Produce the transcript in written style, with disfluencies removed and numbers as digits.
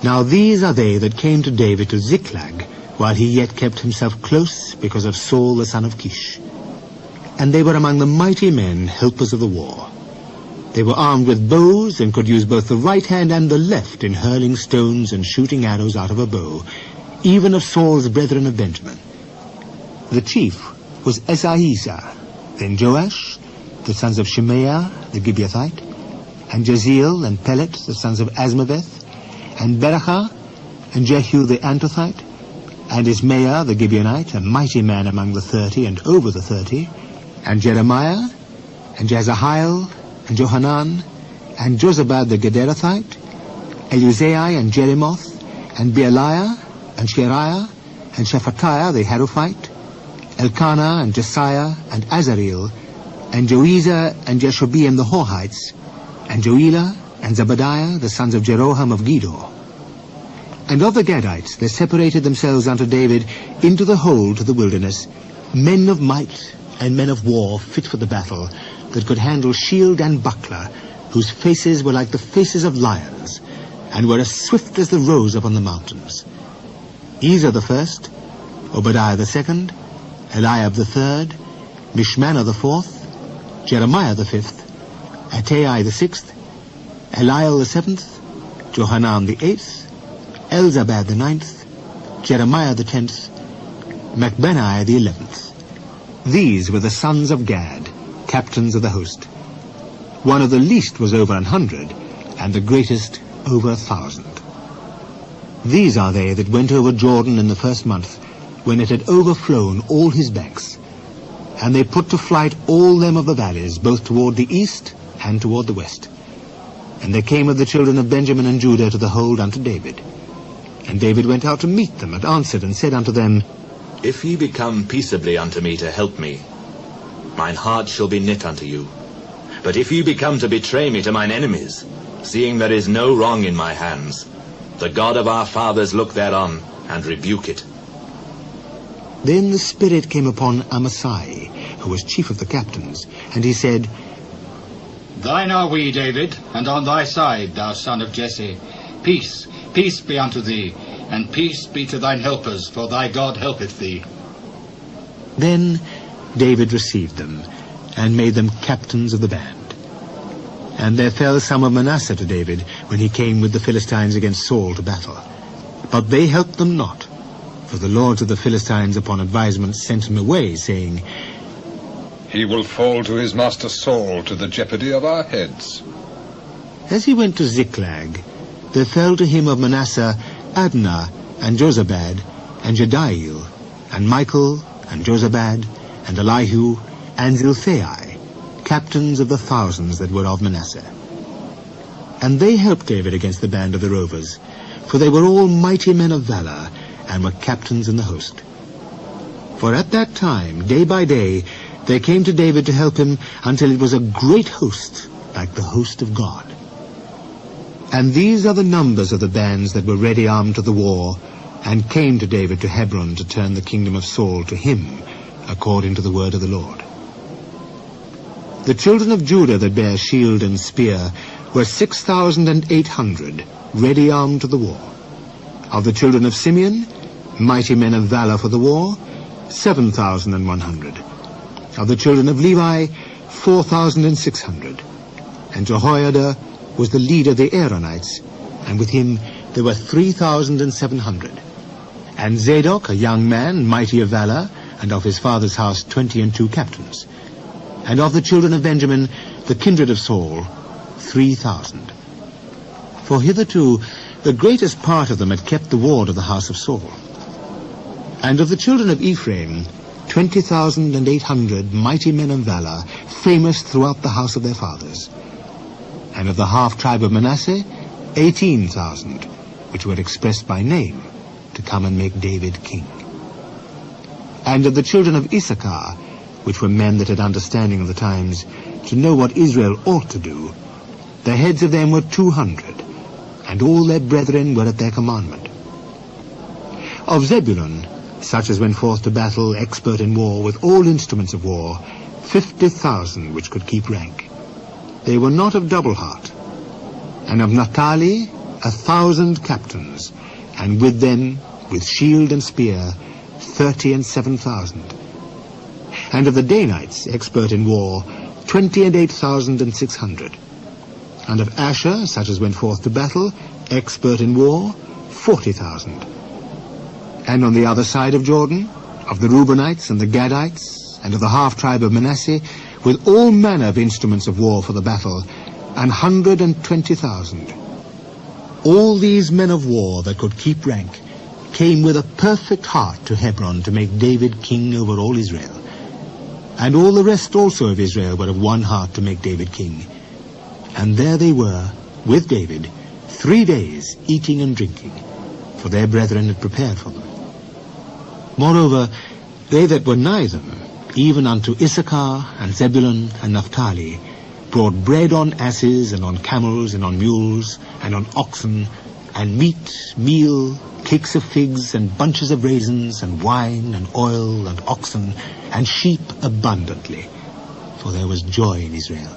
Now these are they that came to David to Ziklag, while he yet kept himself close because of Saul the son of Kish. And they were among the mighty men, helpers of the war. They were armed with bows, and could use both the right hand and the left in hurling stones and shooting arrows out of a bow, even of Saul's brethren of Benjamin. The chief was Ahiezer, then Joash, the sons of Shemaah the Gibeathite, and Jeziel and Pelet, the sons of Azmaveth, and Berachah, and Jehu the Antothite, and Ismaiah the Gibeonite, a mighty man among the 30 and over the 30, and Jeremiah, and Jahaziel, and Johanan, and Josabad the Gederathite, Eluzai and Jerimoth, and Bealiah, and Shemariah, and Shephatiah the Haruphite, Elkanah, and Jesiah, and Azareel, and Joezer, and Jashobeam the Korhites, and Joelah, and Zebadiah, the sons of Jeroham of Gedor. And of the Gadites there separated themselves unto David into the whole to the wilderness, men of might and men of war fit for the battle, that could handle shield and buckler, whose faces were like the faces of lions, and were as swift as the roes upon the mountains. Ahiezer the first, Obadiah the second, Eliab the third, Mishmannah the fourth, Jeremiah the fifth, Attai the sixth, Eliel the seventh, Johanan the eighth, Elzabad the ninth, Jeremiah the 10th, Macbenai the 11th. These were the sons of Gad, captains of the host. One of the least was over 100, and the greatest over 1,000. These are they that went over Jordan in the first month, when it had overflown all his banks. And they put to flight all them of the valleys, both toward the east and toward the west. And there came of the children of Benjamin and Judah to the hold unto David. And David went out to meet them, and answered and said unto them, If ye be come peaceably unto me to help me, mine heart shall be knit unto you. But if ye be come to betray me to mine enemies, seeing there is no wrong in my hands, the God of our fathers look thereon, and rebuke it. Then the Spirit came upon Amasai, who was chief of the captains, and he said, Thine are we, David, and on thy side, thou son of Jesse. Peace, peace be unto thee, and peace be to thine helpers, for thy God helpeth thee. Then David received them, and made them captains of the band. And there fell some of Manasseh to David, when he came with the Philistines against Saul to battle. But they helped them not, for the lords of the Philistines upon advisement sent him away, saying, He will fall to his master Saul, to the jeopardy of our heads. As he went to Ziklag, there fell to him of Manasseh Adnah, and Josabad, and Jediael, and Michael, and Josabad, and Elihu, and Zilthai, captains of the thousands that were of Manasseh. And they helped David against the band of the rovers, for they were all mighty men of valor, and were captains in the host. For at that time, day by day, there came to David to help him, until it was a great host, like the host of God. And these are the numbers of the bands that were ready armed to the war, and came to David to Hebron to turn the kingdom of Saul to him, according to the word of the Lord. The children of Judah that bare shield and spear were 6,800, ready armed to the war. Of the children of Simeon, mighty men of valor for the war, 7,100. Of the children of Levi, 4,600. And Jehoiada was the leader of the Aaronites, and with him there were 3,700. And Zadok, a young man, mighty of valor, and of his father's house 22 captains. And of the children of Benjamin, the kindred of Saul, 3,000. For hitherto the greatest part of them had kept the ward of the house of Saul. And of the children of Ephraim, 20,800 mighty men of valor, famous throughout the house of their fathers. And of the half-tribe of Manasseh, 18,000, which were expressed by name, to come and make David king. And of the children of Issachar, which were men that had understanding of the times, to know what Israel ought to do, the heads of them were 200, and all their brethren were at their commandment. Of Zebulun, such as went forth to battle, expert in war, with all instruments of war, 50,000 which could keep rank. They were not of double heart. And of Naphtali, 1,000 captains, and with them, with shield and spear, 37,000. And of the Danites, expert in war, 28,600. And of Asher, such as went forth to battle, expert in war, 40,000. And on the other side of Jordan, of the Reubenites and the Gadites, and of the half-tribe of Manasseh, with all manner of instruments of war for the battle, 120,000. All these men of war that could keep rank came with a perfect heart to Hebron to make David king over all Israel. And all the rest also of Israel were of one heart to make David king. And there they were, with David, 3 days eating and drinking, for their brethren had prepared for them. Moreover, they that were nigh them, even unto Issachar and Zebulun and Naphtali, brought bread on asses and on camels and on mules and on oxen, and meat, meal, cakes of figs and bunches of raisins and wine and oil and oxen and sheep abundantly, for there was joy in Israel.